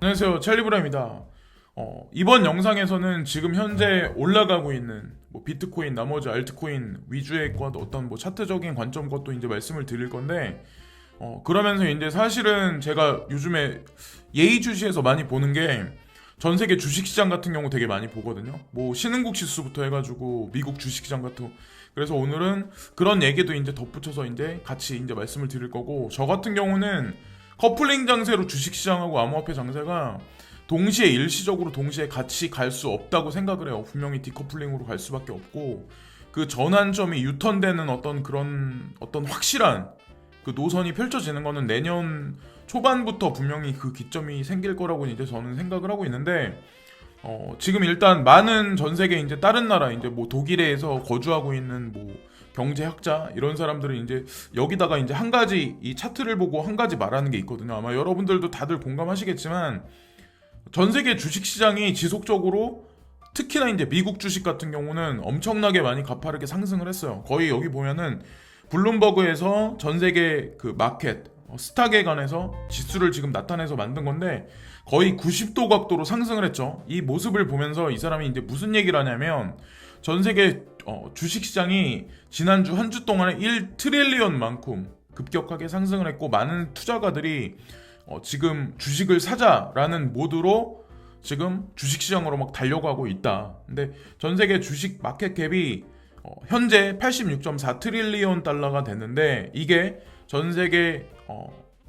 안녕하세요, 찰리브라입니다. 이번 영상에서는 지금 현재 올라가고 있는 뭐 비트코인, 나머지 알트코인 위주의 것 어떤 뭐 차트적인 관점 것도 이제 말씀을 드릴 건데, 그러면서 이제 사실은 제가 요즘에 예의주시에서 많이 보는 게 전 세계 주식시장 같은 경우 되게 많이 보거든요. 뭐 신흥국 지수부터 해가지고 미국 주식시장 같은 거. 그래서 오늘은 그런 얘기도 이제 덧붙여서 이제 같이 이제 말씀을 드릴 거고, 저 같은 경우는 커플링 장세로 주식시장하고 암호화폐 장세가 동시에 일시적으로 동시에 같이 갈 수 없다고 생각을 해요. 분명히 디커플링으로 갈 수밖에 없고, 그 전환점이 유턴되는 어떤 확실한 그 노선이 펼쳐지는 거는 내년 초반부터 분명히 그 기점이 생길 거라고 이제 저는 생각을 하고 있는데, 지금 일단 많은 전 세계 이제 다른 나라 이제 뭐 독일에서 거주하고 있는 뭐 경제학자 이런 사람들은 이제 여기다가 이제 한 가지 이 차트를 보고 한 가지 말하는 게 있거든요. 아마 여러분들도 다들 공감하시겠지만 전 세계 주식 시장이 지속적으로 특히나 이제 미국 주식 같은 경우는 엄청나게 많이 가파르게 상승을 했어요. 거의 여기 보면은 블룸버그에서 전 세계 그 마켓 스탁에 관해서 지수를 지금 나타내서 만든 건데 거의 90도 각도로 상승을 했죠. 이 모습을 보면서 이 사람이 이제 무슨 얘기를 하냐면 전 세계 주식시장이 지난주 한 주 동안에 1 트릴리언만큼 급격하게 상승을 했고, 많은 투자가들이 지금 주식을 사자라는 모드로 지금 주식시장으로 막 달려가고 있다. 근데 전 세계 주식 마켓캡이 현재 86.4 트릴리언 달러가 됐는데, 이게 전 세계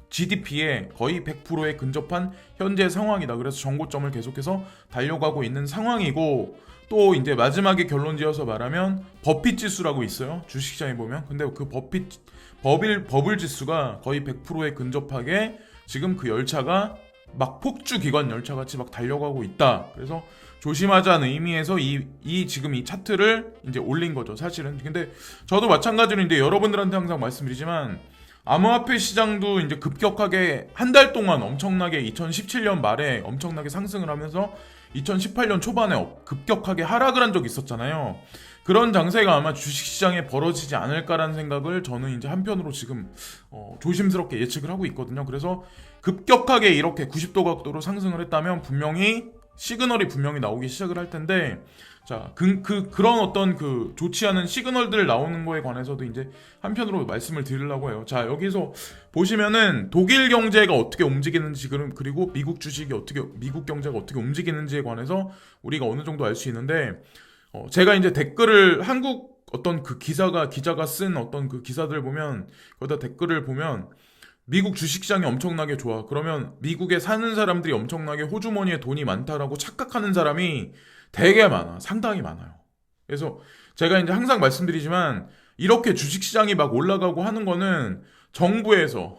GDP에 거의 100%에 근접한 현재 상황이다. 그래서 정고점을 계속해서 달려가고 있는 상황이고, 또 이제 마지막에 결론 지어서 말하면 버핏 지수라고 있어요. 주식시장에 보면. 근데 그 버블 지수가 거의 100%에 근접하게 지금 그 열차가 막 폭주 기관 열차 같이 막 달려가고 있다. 그래서 조심하자는 의미에서 지금 이 차트를 이제 올린 거죠, 사실은. 근데 저도 마찬가지로 이제 여러분들한테 항상 말씀드리지만, 암호화폐 시장도 이제 급격하게 한 달 동안 엄청나게 2017년 말에 엄청나게 상승을 하면서 2018년 초반에 급격하게 하락을 한 적이 있었잖아요. 그런 장세가 아마 주식시장에 벌어지지 않을까라는 생각을 저는 이제 한편으로 지금 조심스럽게 예측을 하고 있거든요. 그래서 급격하게 이렇게 90도 각도로 상승을 했다면 분명히 시그널이 분명히 나오기 시작을 할 텐데, 자, 그런 어떤 그 좋지 않은 시그널들 나오는 거에 관해서도 이제 한편으로 말씀을 드리려고 해요. 자, 여기서 보시면은 독일 경제가 어떻게 움직이는지, 그리고 미국 경제가 어떻게 움직이는지에 관해서 우리가 어느 정도 알 수 있는데, 제가 이제 댓글을 한국 어떤 그 기자가 쓴 어떤 그 기사들 보면, 거기다 댓글을 보면 미국 주식시장이 엄청나게 좋아. 그러면 미국에 사는 사람들이 엄청나게 호주머니에 돈이 많다라고 착각하는 사람이 되게 많아. 상당히 많아요. 그래서 제가 이제 항상 말씀드리지만, 이렇게 주식시장이 막 올라가고 하는 거는 정부에서,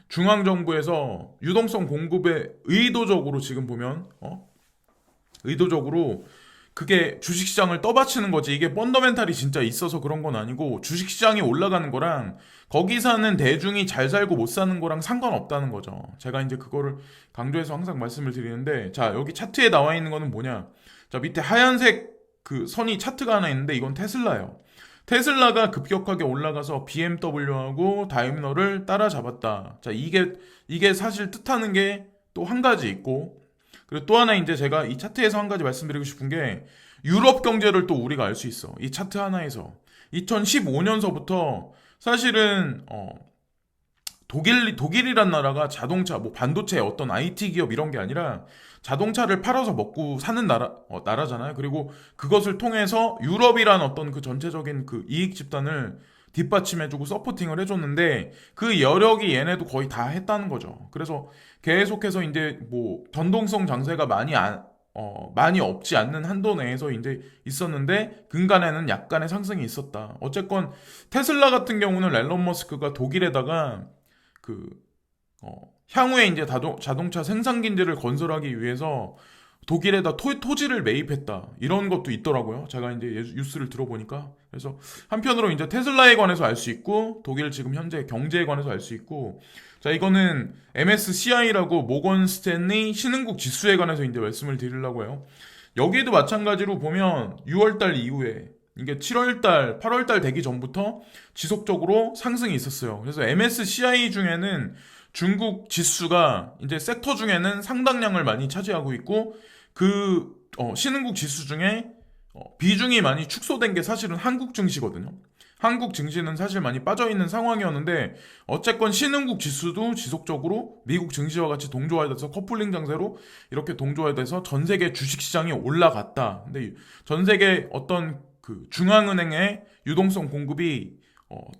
중앙정부에서 유동성 공급에 의도적으로 지금 보면, 의도적으로 그게 주식시장을 떠받치는 거지. 이게 펀더멘탈이 진짜 있어서 그런 건 아니고, 주식시장이 올라가는 거랑 거기 사는 대중이 잘 살고 못 사는 거랑 상관없다는 거죠. 제가 이제 그거를 강조해서 항상 말씀을 드리는데, 자, 여기 차트에 나와 있는 거는 뭐냐. 자, 밑에 하얀색 그 선이 차트가 하나 있는데 이건 테슬라예요. 테슬라가 급격하게 올라가서 BMW하고 다임러를 따라잡았다. 자, 이게 사실 뜻하는 게 또 한 가지 있고, 그리고 또 하나 이제 제가 이 차트에서 한 가지 말씀드리고 싶은 게, 유럽 경제를 또 우리가 알 수 있어. 이 차트 하나에서 2015년서부터 사실은 독일이란 나라가 자동차, 뭐 반도체 어떤 IT 기업 이런 게 아니라 자동차를 팔아서 먹고 사는 나라잖아요. 그리고 그것을 통해서 유럽이란 어떤 그 전체적인 그 이익 집단을 뒷받침해주고 서포팅을 해줬는데, 그 여력이 얘네도 거의 다 했다는 거죠. 그래서 계속해서 이제 뭐 변동성 장세가 많이 없지 않는 한도 내에서 이제 있었는데, 근간에는 약간의 상승이 있었다. 어쨌건 테슬라 같은 경우는 앨런 머스크가 독일에다가 그 향후에 이제 자동차 생산 기지를 건설하기 위해서 독일에다 토지를 매입했다, 이런 것도 있더라고요. 제가 이제 뉴스를 들어보니까. 그래서 한편으로 이제 테슬라에 관해서 알 수 있고, 독일 지금 현재 경제에 관해서 알 수 있고, 자, 이거는 MSCI라고 모건 스탠리 신흥국 지수에 관해서 이제 말씀을 드리려고 해요. 여기에도 마찬가지로 보면 6월달 이후에 이게 7월달, 8월달 되기 전부터 지속적으로 상승이 있었어요. 그래서 MSCI 중에는 중국 지수가 이제 섹터 중에는 상당량을 많이 차지하고 있고 신흥국 지수 중에 비중이 많이 축소된 게 사실은 한국 증시거든요. 한국 증시는 사실 많이 빠져있는 상황이었는데 어쨌건 신흥국 지수도 지속적으로 미국 증시와 같이 동조화돼서 커플링 장세로 이렇게 동조화돼서 전 세계 주식시장이 올라갔다. 근데 전 세계 어떤 그 중앙은행의 유동성 공급이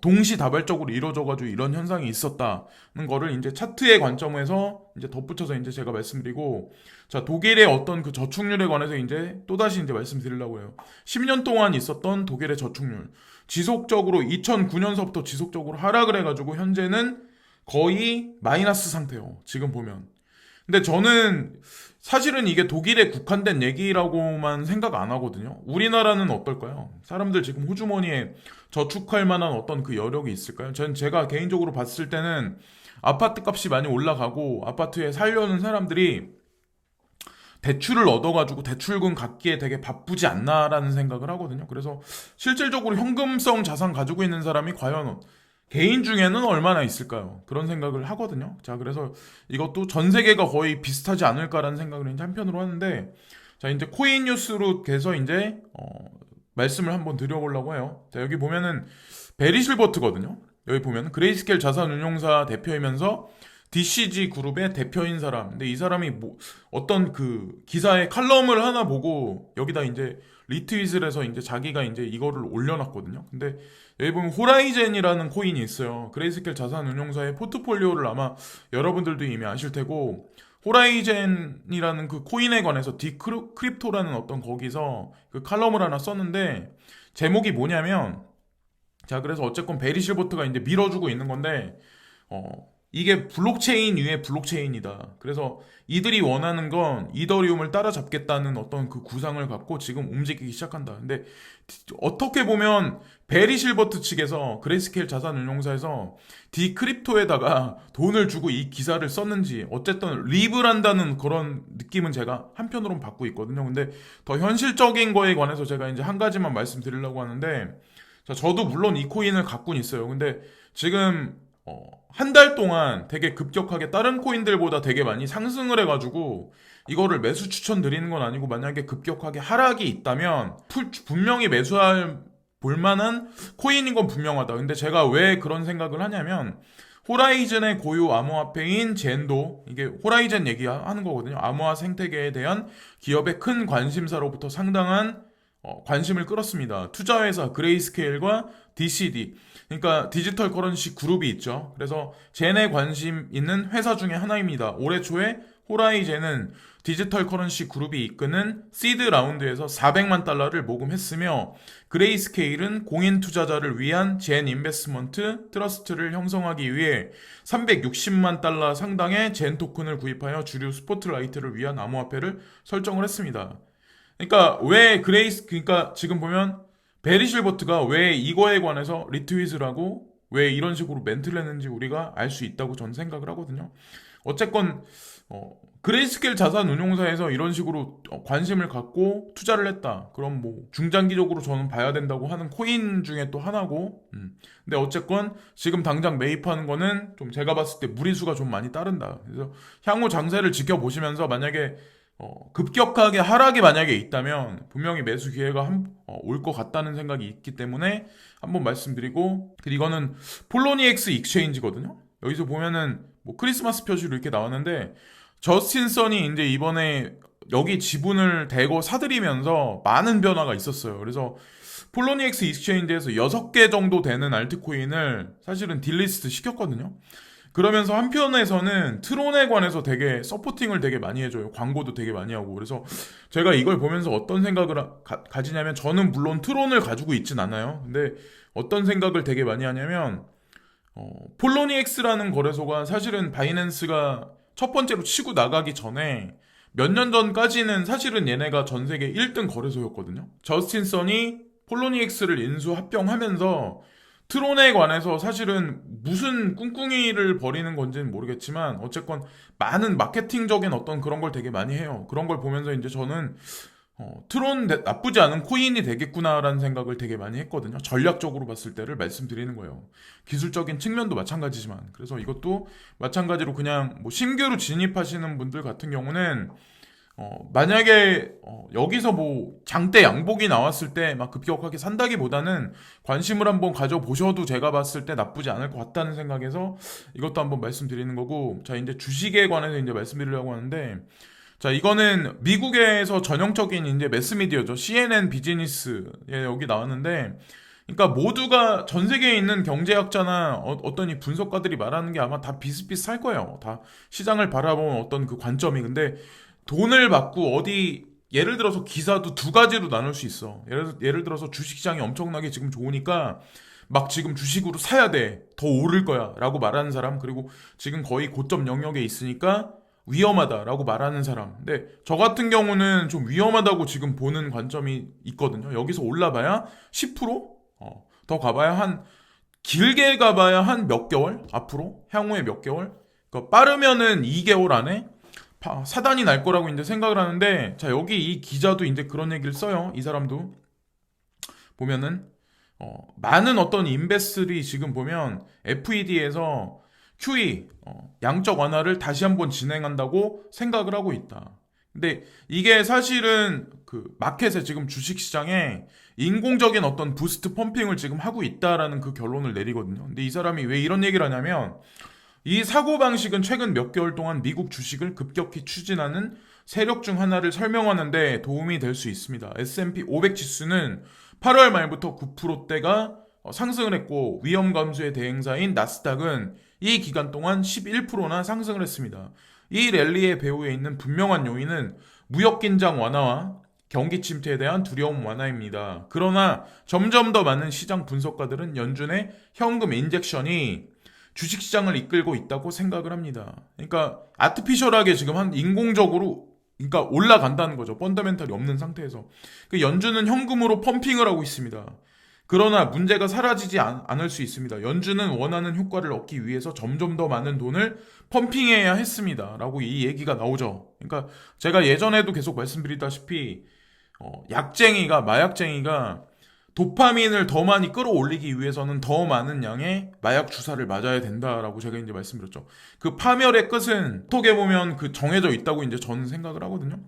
동시다발적으로 이루어져가지고 이런 현상이 있었다는 거를 이제 차트의 관점에서 이제 덧붙여서 이제 제가 말씀드리고, 자, 독일의 어떤 그 저축률에 관해서 이제 또다시 이제 말씀드리려고 해요. 10년 동안 있었던 독일의 저축률. 지속적으로 2009년서부터 지속적으로 하락을 해가지고 현재는 거의 마이너스 상태예요. 지금 보면. 근데 저는 사실은 이게 독일에 국한된 얘기라고만 생각 안 하거든요. 우리나라는 어떨까요? 사람들 지금 호주머니에 저축할 만한 어떤 그 여력이 있을까요? 제가 개인적으로 봤을 때는 아파트 값이 많이 올라가고 아파트에 살려는 사람들이 대출을 얻어가지고 대출금 갚기에 되게 바쁘지 않나라는 생각을 하거든요. 그래서 실질적으로 현금성 자산 가지고 있는 사람이 과연 개인 중에는 얼마나 있을까요? 그런 생각을 하거든요. 자, 그래서 이것도 전 세계가 거의 비슷하지 않을까라는 생각을 이제 한편으로 하는데, 자, 이제 코인 뉴스로 해서 이제 말씀을 한번 드려보려고 해요. 자, 여기 보면은 베리 실버트거든요. 여기 보면 그레이스케일 자산운용사 대표이면서 DCG 그룹의 대표인 사람. 근데 이 사람이 뭐 어떤 그 기사에 칼럼을 하나 보고 여기다 이제 리트윗을 해서 이제 자기가 이제 이거를 올려놨거든요. 근데 여기 보면 호라이젠이라는 코인이 있어요. 그레이스케일 자산운용사의 포트폴리오를 아마 여러분들도 이미 아실 테고, 호라이젠이라는 그 코인에 관해서 디크립토라는 어떤 거기서 그 칼럼을 하나 썼는데, 제목이 뭐냐면, 자, 그래서 어쨌건 베리 실버트가 이제 밀어주고 있는 건데, 이게 블록체인 위에 블록체인이다. 그래서 이들이 원하는 건 이더리움을 따라잡겠다는 어떤 그 구상을 갖고 지금 움직이기 시작한다. 근데 어떻게 보면 베리 실버트 측에서 그레이스케일 자산운용사에서 디크립토에다가 돈을 주고 이 기사를 썼는지 어쨌든 립을 한다는 그런 느낌은 제가 한편으로는 받고 있거든요. 근데 더 현실적인 거에 관해서 제가 이제 한 가지만 말씀드리려고 하는데, 자, 저도 물론 이 코인을 갖고는 있어요. 근데 지금 한 달 동안 되게 급격하게 다른 코인들보다 되게 많이 상승을 해가지고 이거를 매수 추천드리는 건 아니고, 만약에 급격하게 하락이 있다면 분명히 매수할 볼만한 코인인 건 분명하다. 근데 제가 왜 그런 생각을 하냐면, 호라이즌의 고유 암호화폐인 젠도, 이게 호라이즌 얘기하는 거거든요. 암호화 생태계에 대한 기업의 큰 관심사로부터 상당한 관심을 끌었습니다. 투자회사 그레이스케일과 DCD, 그러니까 디지털 커런시 그룹이 있죠. 그래서 젠에 관심 있는 회사 중에 하나입니다. 올해 초에 호라이젠은 디지털 커런시 그룹이 이끄는 시드 라운드에서 400만 달러를 모금했으며, 그레이스케일은 공인 투자자를 위한 젠 인베스먼트 트러스트를 형성하기 위해 360만 달러 상당의 젠 토큰을 구입하여 주류 스포트라이트를 위한 암호화폐를 설정을 했습니다. 그러니까 지금 보면 베리 실버트가 왜 이거에 관해서 리트윗을 하고 왜 이런 식으로 멘트를 했는지 우리가 알 수 있다고 저는 생각을 하거든요. 어쨌건 그레이스케일 자산운용사에서 이런 식으로 관심을 갖고 투자를 했다. 그럼 뭐 중장기적으로 저는 봐야 된다고 하는 코인 중에 또 하나고, 근데 어쨌건 지금 당장 매입하는 거는 좀 제가 봤을 때 무리수가 좀 많이 따른다. 그래서 향후 장세를 지켜보시면서 만약에 급격하게 하락이 만약에 있다면 분명히 매수 기회가 올 것 같다는 생각이 있기 때문에 한번 말씀드리고, 그리고 이거는 폴로니엑스 익스체인지거든요. 여기서 보면은 뭐 크리스마스 표시로 이렇게 나왔는데, 저스틴 선이 이제 이번에 여기 지분을 대거 사들이면서 많은 변화가 있었어요. 그래서 폴로니엑스 익스체인지에서 6개 정도 되는 알트코인을 사실은 딜리스트 시켰거든요. 그러면서 한편에서는 트론에 관해서 되게 서포팅을 되게 많이 해줘요. 광고도 되게 많이 하고. 그래서 제가 이걸 보면서 어떤 생각을 가지냐면, 저는 물론 트론을 가지고 있진 않아요. 근데 어떤 생각을 되게 많이 하냐면, 폴로니엑스라는 거래소가 사실은 바이낸스가 첫 번째로 치고 나가기 전에 몇 년 전까지는 사실은 얘네가 전 세계 1등 거래소였거든요. 저스틴 선이 폴로니엑스를 인수 합병하면서 트론에 관해서 사실은 무슨 꿍꿍이를 벌이는 건지는 모르겠지만 어쨌건 많은 마케팅적인 어떤 그런 걸 되게 많이 해요. 그런 걸 보면서 이제 저는 트론 나쁘지 않은 코인이 되겠구나라는 생각을 되게 많이 했거든요. 전략적으로 봤을 때를 말씀드리는 거예요. 기술적인 측면도 마찬가지지만. 그래서 이것도 마찬가지로 그냥 뭐 신규로 진입하시는 분들 같은 경우는 만약에 여기서 뭐 장대 양복이 나왔을 때 막 급격하게 산다기보다는 관심을 한번 가져보셔도 제가 봤을 때 나쁘지 않을 것 같다는 생각에서 이것도 한번 말씀드리는 거고, 자 이제 주식에 관해서 이제 말씀드리려고 하는데, 자 이거는 미국에서 전형적인 이제 매스미디어죠. CNN 비즈니스에 여기 나왔는데, 그러니까 모두가 전 세계에 있는 경제학자나 어떤 이 분석가들이 말하는 게 아마 다 비슷비슷할 거예요. 다 시장을 바라보는 어떤 그 관점이. 근데 돈을 받고 어디 예를 들어서 기사도 두 가지로 나눌 수 있어. 예를 들어서 주식시장이 엄청나게 지금 좋으니까 막 지금 주식으로 사야 돼. 더 오를 거야. 라고 말하는 사람. 그리고 지금 거의 고점 영역에 있으니까 위험하다라고 말하는 사람. 근데 저 같은 경우는 좀 위험하다고 지금 보는 관점이 있거든요. 여기서 올라봐야 10%? 더 가봐야 길게 가봐야 한 몇 개월? 앞으로? 향후에 몇 개월? 그러니까 빠르면은 2개월 안에 사단이 날 거라고 이제 생각을 하는데, 자 여기 이 기자도 이제 그런 얘기를 써요. 이 사람도 보면은 많은 어떤 인베스들이 지금 보면 FED에서 QE 양적 완화를 다시 한번 진행한다고 생각을 하고 있다. 근데 이게 사실은 그 마켓에 지금 주식시장에 인공적인 어떤 부스트 펌핑을 지금 하고 있다라는 그 결론을 내리거든요. 근데 이 사람이 왜 이런 얘기를 하냐면, 이 사고방식은 최근 몇 개월 동안 미국 주식을 급격히 추진하는 세력 중 하나를 설명하는데 도움이 될 수 있습니다. S&P 500 지수는 8월 말부터 9%대가 상승을 했고, 위험 감소의 대행사인 나스닥은 이 기간 동안 11%나 상승을 했습니다. 이 랠리의 배후에 있는 분명한 요인은 무역 긴장 완화와 경기 침체에 대한 두려움 완화입니다. 그러나 점점 더 많은 시장 분석가들은 연준의 현금 인젝션이 주식시장을 이끌고 있다고 생각을 합니다. 그러니까 아티피셜하게 지금 인공적으로 그러니까 올라간다는 거죠. 펀더멘탈이 없는 상태에서. 그 연준은 현금으로 펌핑을 하고 있습니다. 그러나 문제가 사라지지 않을 수 있습니다. 연준은 원하는 효과를 얻기 위해서 점점 더 많은 돈을 펌핑해야 했습니다. 라고 이 얘기가 나오죠. 그러니까 제가 예전에도 계속 말씀드리다시피 마약쟁이가 도파민을 더 많이 끌어올리기 위해서는 더 많은 양의 마약 주사를 맞아야 된다라고 제가 이제 말씀드렸죠. 그 파멸의 끝은 어떻게 보면 그 정해져 있다고 이제 저는 생각을 하거든요.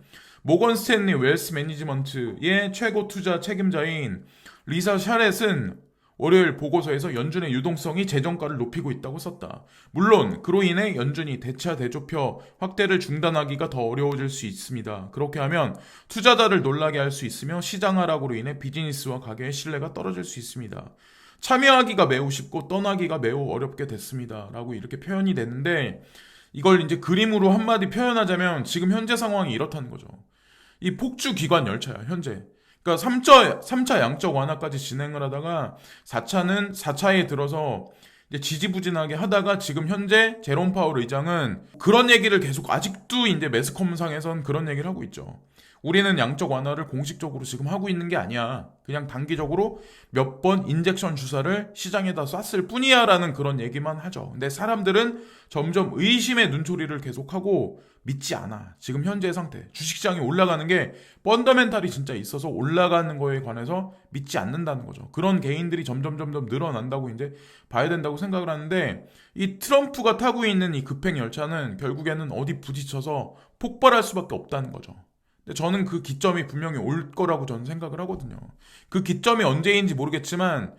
모건 스탠리 웰스 매니지먼트의 최고 투자 책임자인 리사 샤렛은 월요일 보고서에서 연준의 유동성이 재정가를 높이고 있다고 썼다. 물론 그로 인해 연준이 대차 대조표 확대를 중단하기가 더 어려워질 수 있습니다. 그렇게 하면 투자자를 놀라게 할 수 있으며 시장 하락으로 인해 비즈니스와 가게의 신뢰가 떨어질 수 있습니다. 참여하기가 매우 쉽고 떠나기가 매우 어렵게 됐습니다. 라고 이렇게 표현이 됐는데, 이걸 이제 그림으로 한마디 표현하자면 지금 현재 상황이 이렇다는 거죠. 이 폭주 기관 열차야, 현재. 그러니까 3차 양적 완화까지 진행을 하다가 4차에 들어서 이제 지지부진하게 하다가 지금 현재 제롬 파월 의장은 그런 얘기를 계속 아직도 이제 매스컴상에선 그런 얘기를 하고 있죠. 우리는 양적 완화를 공식적으로 지금 하고 있는 게 아니야. 그냥 단기적으로 몇 번 인젝션 주사를 시장에다 쐈을 뿐이야 라는 그런 얘기만 하죠. 근데 사람들은 점점 의심의 눈초리를 계속하고 믿지 않아. 지금 현재의 상태. 주식시장이 올라가는 게 펀더멘탈이 진짜 있어서 올라가는 거에 관해서 믿지 않는다는 거죠. 그런 개인들이 점점 늘어난다고 이제 봐야 된다고 생각을 하는데, 이 트럼프가 타고 있는 이 급행 열차는 결국에는 어디 부딪혀서 폭발할 수밖에 없다는 거죠. 근데 저는 그 기점이 분명히 올 거라고 저는 생각을 하거든요. 그 기점이 언제인지 모르겠지만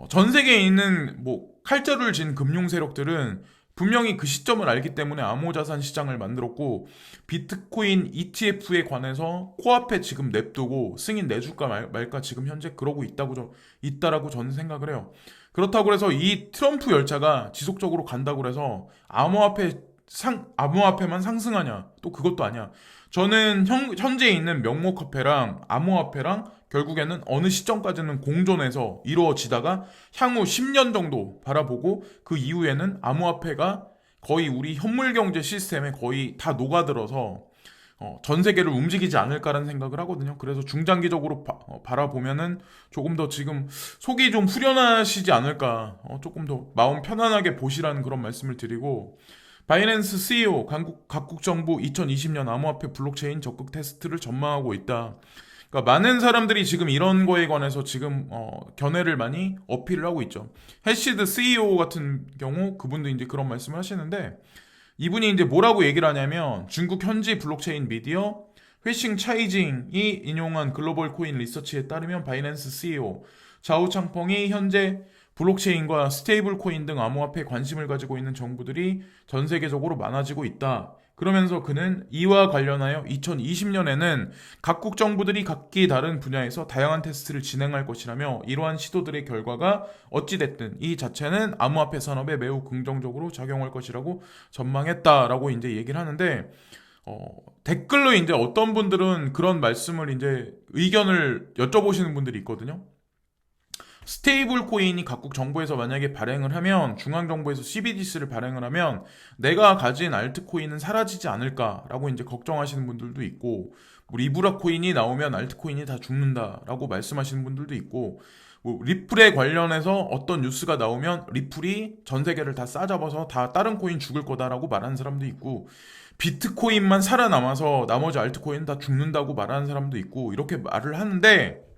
전 세계에 있는 뭐 칼자루를 진 금융 세력들은 분명히 그 시점을 알기 때문에 암호자산 시장을 만들었고, 비트코인 ETF에 관해서 코앞에 지금 냅두고 승인 내줄까 말까 지금 현재 그러고 있다라고 저는 생각을 해요. 그렇다고 해서 이 트럼프 열차가 지속적으로 간다고 해서 암호화폐만 상승하냐? 또 그것도 아니야. 저는 현재 있는 명목화폐랑 암호화폐랑 결국에는 어느 시점까지는 공존해서 이루어지다가 향후 10년 정도 바라보고 그 이후에는 암호화폐가 거의 우리 현물경제 시스템에 거의 다 녹아들어서 전 세계를 움직이지 않을까라는 생각을 하거든요. 그래서 중장기적으로 바라보면은 조금 더 지금 속이 좀 후련하시지 않을까, 조금 더 마음 편안하게 보시라는 그런 말씀을 드리고, 바이낸스 CEO 각국 정부 2020년 암호화폐 블록체인 적극 테스트를 전망하고 있다. 그러니까 많은 사람들이 지금 이런 거에 관해서 지금 견해를 많이 어필을 하고 있죠. 해시드 CEO 같은 경우 그분도 이제 그런 말씀을 하시는데 이분이 이제 뭐라고 얘기를 하냐면 중국 현지 블록체인 미디어 회싱 차이징이 인용한 글로벌 코인 리서치에 따르면 바이낸스 CEO 자오 창펑이 현재 블록체인과 스테이블 코인 등 암호화폐에 관심을 가지고 있는 정부들이 전 세계적으로 많아지고 있다. 그러면서 그는 이와 관련하여 2020년에는 각국 정부들이 각기 다른 분야에서 다양한 테스트를 진행할 것이라며 이러한 시도들의 결과가 어찌됐든 이 자체는 암호화폐 산업에 매우 긍정적으로 작용할 것이라고 전망했다라고 이제 얘기를 하는데 댓글로 이제 어떤 분들은 그런 말씀을 이제 의견을 여쭤보시는 분들이 있거든요. 스테이블 코인이 각국 정부에서 만약에 발행을 하면 중앙정부에서 CBDC를 발행을 하면 내가 가진 알트코인은 사라지지 않을까라고 이제 걱정하시는 분들도 있고 뭐 리브라 코인이 나오면 알트코인이 다 죽는다라고 말씀하시는 분들도 있고 뭐 리플에 관련해서 어떤 뉴스가 나오면 리플이 전 세계를 다 싸잡아서 다 다른 코인 죽을 거다라고 말하는 사람도 있고 비트코인만 살아남아서 나머지 알트코인 다 죽는다고 말하는 사람도 있고 이렇게 말을 하는데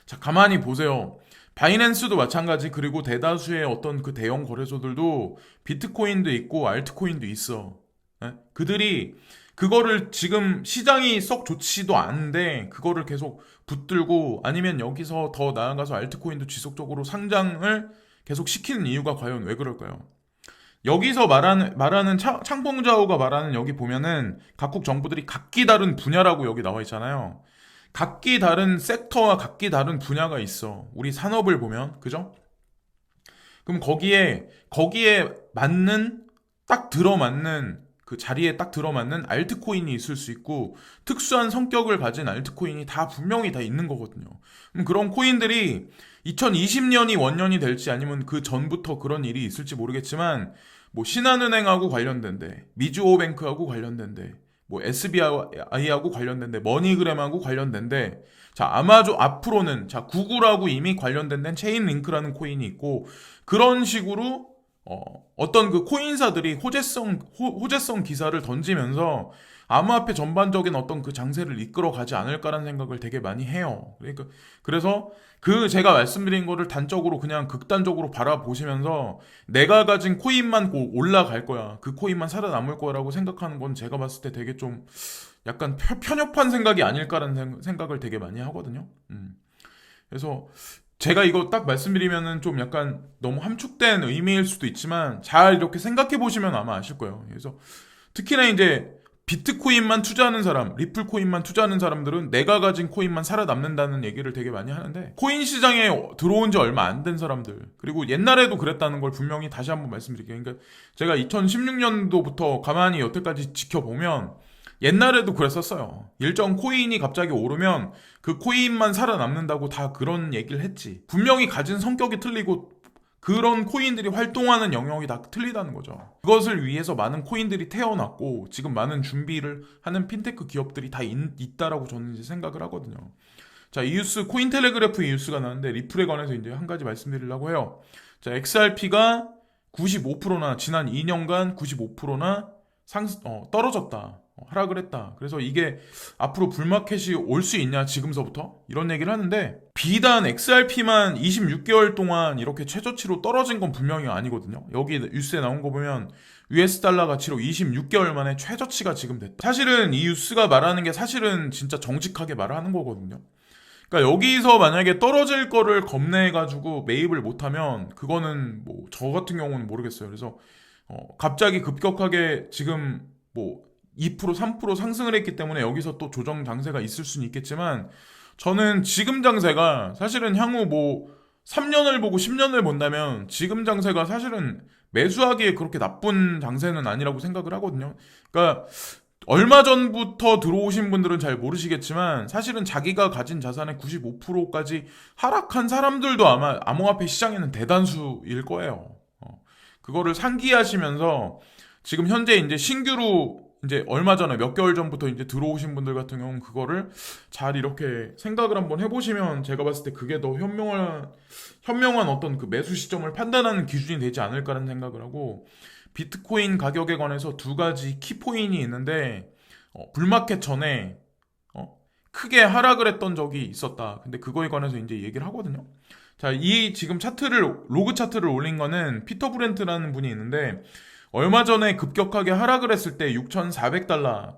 자, 가만히 보세요. 바이낸스도 마찬가지, 그리고 대다수의 어떤 그 대형 거래소들도 비트코인도 있고 알트코인도 있어. 예? 그들이 그거를 지금 시장이 썩 좋지도 않은데 그거를 계속 붙들고 아니면 여기서 더 나아가서 알트코인도 지속적으로 상장을 계속 시키는 이유가 과연 왜 그럴까요? 여기서 말하는 창봉자오가 말하는 여기 보면은 각국 정부들이 각기 다른 분야라고 여기 나와 있잖아요. 각기 다른 섹터와 각기 다른 분야가 있어. 우리 산업을 보면, 그죠? 그럼 거기에 맞는, 딱 들어맞는, 그 자리에 딱 들어맞는 알트코인이 있을 수 있고, 특수한 성격을 가진 알트코인이 다 분명히 다 있는 거거든요. 그럼 그런 코인들이 2020년이 원년이 될지 아니면 그 전부터 그런 일이 있을지 모르겠지만, 뭐 신한은행하고 관련된데, 미주호뱅크하고 관련된데, 뭐 SBI하고 관련된데 머니그램하고 관련된데 자 아마존 앞으로는 자 구글하고 이미 관련된 데는 체인링크라는 코인이 있고 그런 식으로 어떤 그 코인사들이 호재성 기사를 던지면서 암호화폐 전반적인 어떤 그 장세를 이끌어 가지 않을까라는 생각을 되게 많이 해요. 그러니까 그래서 그 제가 말씀드린 거를 단적으로 그냥 극단적으로 바라보시면서 내가 가진 코인만 올라갈 거야. 그 코인만 살아남을 거라고 생각하는 건 제가 봤을 때 되게 좀 약간 편협한 생각이 아닐까라는 생각을 되게 많이 하거든요. 그래서 제가 이거 딱 말씀드리면은 좀 약간 너무 함축된 의미일 수도 있지만 잘 이렇게 생각해 보시면 아마 아실 거예요. 그래서 특히나 이제 비트코인만 투자하는 사람, 리플 코인만 투자하는 사람들은 내가 가진 코인만 살아남는다는 얘기를 되게 많이 하는데 코인 시장에 들어온 지 얼마 안 된 사람들 그리고 옛날에도 그랬다는 걸 분명히 다시 한번 말씀드릴게요. 그러니까 제가 2016년도부터 가만히 여태까지 지켜보면 옛날에도 그랬었어요. 일정 코인이 갑자기 오르면 그 코인만 살아남는다고 다 그런 얘기를 했지. 분명히 가진 성격이 틀리고 그런 코인들이 활동하는 영역이 다 틀리다는 거죠. 그것을 위해서 많은 코인들이 태어났고 지금 많은 준비를 하는 핀테크 기업들이 다 있다라고 저는 이제 생각을 하거든요. 자, 이 뉴스 코인텔레그래프 이 뉴스가 나왔는데 리플에 관해서 이제 한 가지 말씀드리려고 해요. 자, XRP가 95%나 지난 2년간 95%나 떨어졌다. 하락을 했다. 그래서 이게 앞으로 불마켓이 올 수 있냐 지금서부터 이런 얘기를 하는데 비단 XRP만 26개월 동안 이렇게 최저치로 떨어진 건 분명히 아니거든요. 여기 뉴스에 나온 거 보면 US 달러 가치로 26개월 만에 최저치가 지금 됐다. 사실은 이 뉴스가 말하는 게 사실은 진짜 정직하게 말을 하는 거거든요. 그러니까 여기서 만약에 떨어질 거를 겁내가지고 매입을 못하면 그거는 뭐 저 같은 경우는 모르겠어요. 그래서 갑자기 급격하게 지금 뭐 2% 3% 상승을 했기 때문에 여기서 또 조정 장세가 있을 수는 있겠지만 저는 지금 장세가 사실은 향후 뭐 3년을 보고 10년을 본다면 지금 장세가 사실은 매수하기에 그렇게 나쁜 장세는 아니라고 생각을 하거든요. 그러니까 얼마 전부터 들어오신 분들은 잘 모르시겠지만 사실은 자기가 가진 자산의 95%까지 하락한 사람들도 아마 암호화폐 시장에는 대다수일 거예요. 그거를 상기하시면서 지금 현재 이제 신규로 이제 얼마 전에 몇 개월 전부터 이제 들어오신 분들 같은 경우는 그거를 잘 이렇게 생각을 한번 해보시면 제가 봤을 때 그게 더 현명한 어떤 그 매수 시점을 판단하는 기준이 되지 않을까라는 생각을 하고 비트코인 가격에 관해서 두 가지 키포인이 있는데 불마켓 전에 크게 하락을 했던 적이 있었다. 근데 그거에 관해서 이제 얘기를 하거든요. 자, 이 지금 로그 차트를 올린 거는 피터 브렌트라는 분이 있는데 얼마 전에 급격하게 하락을 했을 때 6,400달러,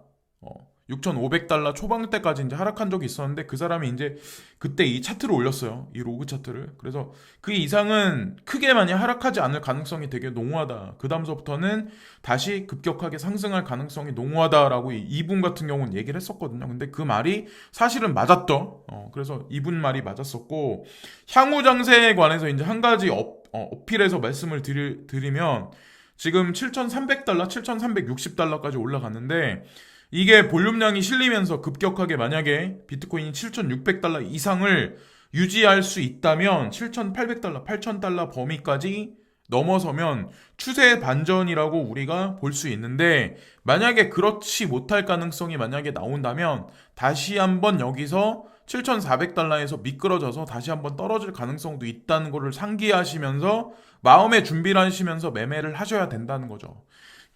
6,500달러 초반대까지 이제 하락한 적이 있었는데 그 사람이 이제 그때 이 차트를 올렸어요. 이 로그 차트를. 그래서 그 이상은 크게 많이 하락하지 않을 가능성이 되게 농후하다. 그 다음서부터는 다시 급격하게 상승할 가능성이 농후하다라고 이분 같은 경우는 얘기를 했었거든요. 근데 그 말이 사실은 맞았죠. 그래서 이분 말이 맞았었고 향후 장세에 관해서 이제 한 가지 어필해서 말씀을 드리면 지금 7,300달러, 7,360달러까지 올라갔는데 이게 볼륨량이 실리면서 급격하게 만약에 비트코인이 7,600달러 이상을 유지할 수 있다면 7,800달러, 8,000달러 범위까지 넘어서면 추세 반전이라고 우리가 볼 수 있는데 만약에 그렇지 못할 가능성이 만약에 나온다면 다시 한번 여기서 7,400달러에서 미끄러져서 다시 한번 떨어질 가능성도 있다는 것을 상기하시면서 마음의 준비를 하시면서 매매를 하셔야 된다는 거죠.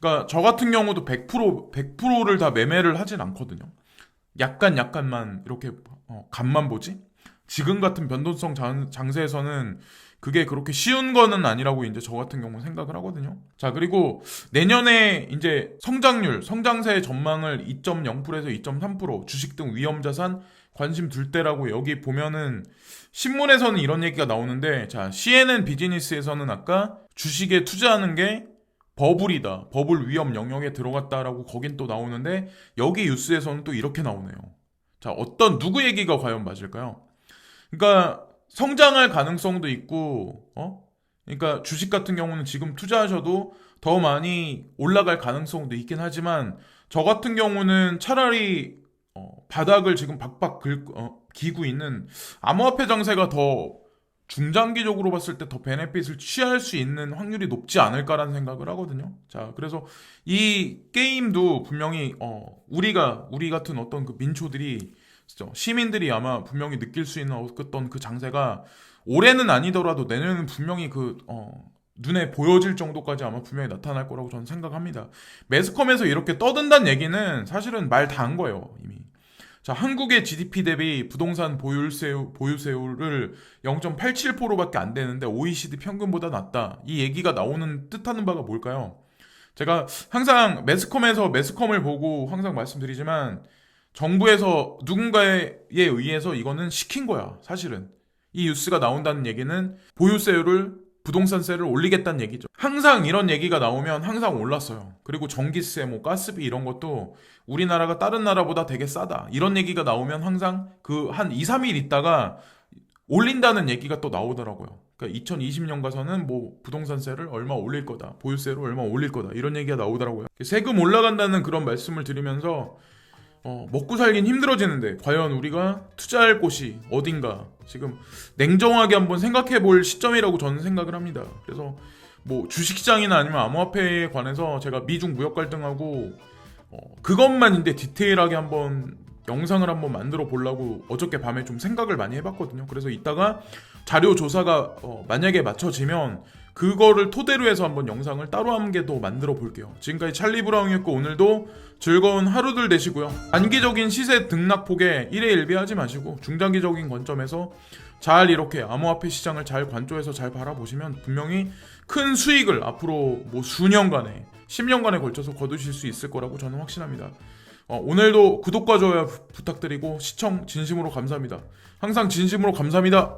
그러니까 저 같은 경우도 100%를 다 매매를 하진 않거든요. 약간만 이렇게 간만 보지. 지금 같은 변동성 장세에서는 그게 그렇게 쉬운 거는 아니라고 이제 저 같은 경우는 생각을 하거든요. 자, 그리고 내년에 이제 성장세 전망을 2.0%에서 2.3% 주식 등 위험자산 관심 둘 때라고 여기 보면은 신문에서는 이런 얘기가 나오는데 자, CNN 비즈니스에서는 아까 주식에 투자하는 게 버블이다. 버블 위험 영역에 들어갔다라고 거긴 또 나오는데 여기 뉴스에서는 또 이렇게 나오네요. 자, 누구 얘기가 과연 맞을까요? 그러니까 성장할 가능성도 있고, 그러니까 주식 같은 경우는 지금 투자하셔도 더 많이 올라갈 가능성도 있긴 하지만 저 같은 경우는 차라리 바닥을 지금 박박 기고 있는 암호화폐 장세가 더 중장기적으로 봤을 때 더 베네핏을 취할 수 있는 확률이 높지 않을까라는 생각을 하거든요. 자, 그래서 이 게임도 분명히 우리 같은 어떤 그 민초들이 시민들이 아마 분명히 느낄 수 있는 어떤 그 장세가 올해는 아니더라도 내년은 분명히 눈에 보여질 정도까지 아마 분명히 나타날 거라고 저는 생각합니다. 매스컴에서 이렇게 떠든다는 얘기는 사실은 말 다 한 거예요, 이미. 자, 한국의 GDP 대비 부동산 보유세율을 0.87%밖에 안 되는데 OECD 평균보다 낮다. 이 얘기가 나오는 뜻하는 바가 뭘까요? 제가 항상 매스컴을 보고 항상 말씀드리지만 정부에서 누군가에 의해서 이거는 시킨 거야, 사실은. 이 뉴스가 나온다는 얘기는 부동산세를 올리겠다는 얘기죠. 항상 이런 얘기가 나오면 항상 올랐어요. 그리고 전기세, 가스비 이런 것도 우리나라가 다른 나라보다 되게 싸다. 이런 얘기가 나오면 항상 한 2, 3일 있다가 올린다는 얘기가 또 나오더라고요. 그러니까 2020년 가서는 부동산세를 얼마 올릴 거다. 보유세를 얼마 올릴 거다. 이런 얘기가 나오더라고요. 세금 올라간다는 그런 말씀을 드리면서 먹고 살긴 힘들어지는데 과연 우리가 투자할 곳이 어딘가 지금 냉정하게 한번 생각해 볼 시점이라고 저는 생각을 합니다. 그래서 주식시장이나 아니면 암호화폐에 관해서 제가 미중 무역 갈등하고 그것만 이제 디테일하게 한번 영상을 한번 만들어 보려고 어저께 밤에 좀 생각을 많이 해봤거든요. 그래서 이따가 자료 조사가 만약에 맞춰지면 그거를 토대로 해서 한번 영상을 따로 한 개 더 만들어 볼게요. 지금까지 찰리 브라운이었고 오늘도 즐거운 하루들 되시고요. 단기적인 시세 등락폭에 1회 1비하지 마시고 중장기적인 관점에서 잘 이렇게 암호화폐 시장을 잘 관조해서 잘 바라보시면 분명히 큰 수익을 앞으로 수년간에 10년간에 걸쳐서 거두실 수 있을 거라고 저는 확신합니다. 오늘도 구독과 좋아요 부탁드리고 시청 진심으로 감사합니다. 항상 진심으로 감사합니다.